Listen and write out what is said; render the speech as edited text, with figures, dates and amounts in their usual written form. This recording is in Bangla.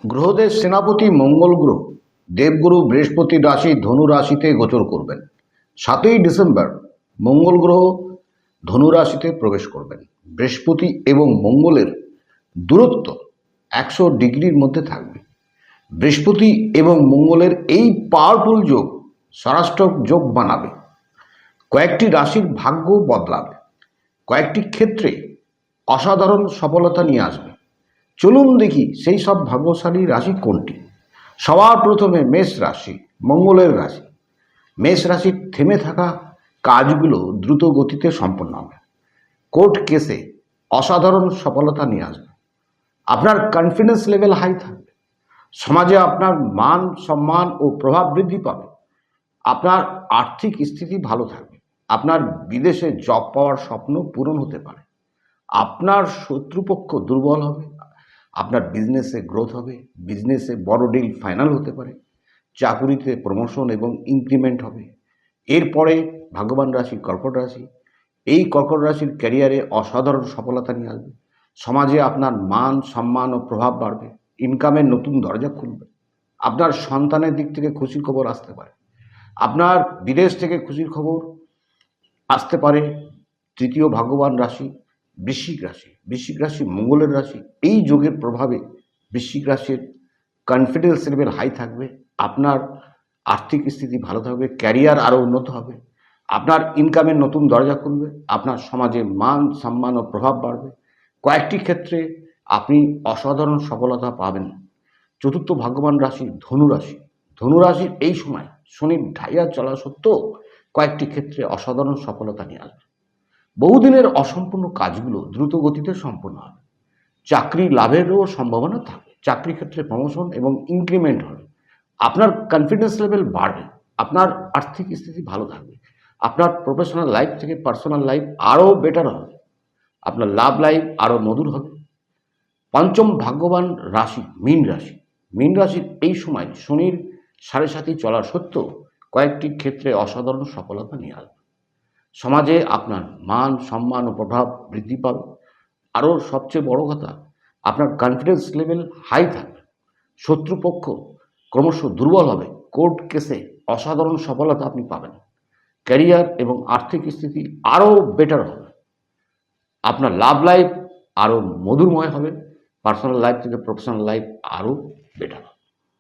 গ্রহদের সেনাপতি মঙ্গল গ্রহ দেবগুরু বৃহস্পতি রাশি ধনু রাশিতে গোচর করবেন। 7ই ডিসেম্বর মঙ্গল গ্রহ ধনু রাশিতে প্রবেশ করবেন। বৃহস্পতি এবং মঙ্গলের দূরত্ব 100 ডিগ্রির মধ্যে থাকবে। বৃহস্পতি এবং মঙ্গলের এই পাওয়ারফুল যোগ স্বরাষ্ট্রক যোগ বানাবে। কয়েকটি রাশির ভাগ্য বদলাবে, কয়েকটি ক্ষেত্রে অসাধারণ সফলতা নিয়ে আসবে। চলুন দেখি সেই সব ভাগ্যশালী রাশি কোনটি। সবার প্রথমে মেষ রাশি, মঙ্গলের রাশি। মেষ রাশির থেমে থাকা কাজগুলো দ্রুত গতিতে সম্পন্ন হবে। কোর্ট কেসে অসাধারণ সফলতা নিয়ে আসবে। আপনার কনফিডেন্স লেভেল হাই থাকবে। সমাজে আপনার মান সম্মান ও প্রভাব বৃদ্ধি পাবে। আপনার আর্থিক স্থিতি ভালো থাকবে। আপনার বিদেশে জব পাওয়ার স্বপ্ন পূরণ হতে পারে। আপনার শত্রুপক্ষ দুর্বল হবে। আপনার বিজনেসে গ্রোথ হবে। বিজনেসে বড় ডিল ফাইনাল হতে পারে। চাকুরিতে প্রমোশন এবং ইনক্রিমেন্ট হবে। এরপরে ভাগ্যবান রাশি কর্কট রাশি। এই কর্কট রাশির ক্যারিয়ারে অসাধারণ সফলতা নিয়ে আসবে। সমাজে আপনার মান সম্মান ও প্রভাব বাড়বে। ইনকামের নতুন দরজা খুলবে। আপনার সন্তানের দিক থেকে খুশির খবর আসতে পারে। আপনার বিদেশ থেকে খুশির খবর আসতে পারে। তৃতীয় ভাগ্যবান রাশি বৃশ্চিক রাশি। বৃশ্চিক রাশি মঙ্গলের রাশি। এই যোগের প্রভাবে বৃশ্চিক রাশির কনফিডেন্স লেভেল হাই থাকবে। আপনার আর্থিক স্থিতি ভালো থাকবে। ক্যারিয়ার আরও উন্নত হবে। আপনার ইনকামের নতুন দরজা খুলবে। আপনার সমাজে মান সম্মান ও প্রভাব বাড়বে। কয়েকটি ক্ষেত্রে আপনি অসাধারণ সফলতা পাবেন। চতুর্থ ভাগ্যবান রাশি ধনু রাশি। ধনু রাশির এই সময় শনির ঢাইয়া চলা সত্ত্বেও কয়েকটি ক্ষেত্রে অসাধারণ সফলতা নিয়ে আসবে। বহুদিনের অসম্পূর্ণ কাজগুলো দ্রুত গতিতে সম্পন্ন হবে। চাকরি লাভেরও সম্ভাবনা থাকবে। চাকরি ক্ষেত্রে প্রমোশন এবং ইনক্রিমেন্ট হবে। আপনার কনফিডেন্স লেভেল বাড়বে। আপনার আর্থিক স্থিতি ভালো থাকবে। আপনার প্রফেশনাল লাইফ থেকে পার্সোনাল লাইফ আরও বেটার হবে। আপনার লাভ লাইফ আরও মধুর হবে। পঞ্চম ভাগ্যবান রাশি মীন রাশি। মীন রাশির এই সময় শনির 7.5 চলার সত্ত্বেও কয়েকটি ক্ষেত্রে অসাধারণ সফলতা নিয়ে আসবে। সমাজে আপনার মান সম্মান ও প্রভাব বৃদ্ধি পাবে। আরও সবচেয়ে বড় কথা, আপনার কনফিডেন্স লেভেল হাই থাকবে। শত্রুপক্ষ ক্রমশ দুর্বল হবে। কোর্ট কেসে অসাধারণ সফলতা আপনি পাবেন। ক্যারিয়ার এবং আর্থিক স্থিতি আরও বেটার হবে। আপনার লাভ লাইফ আরও মধুরময় হবে। পার্সোনাল লাইফ থেকে প্রফেশনাল লাইফ আরও বেটার হবে।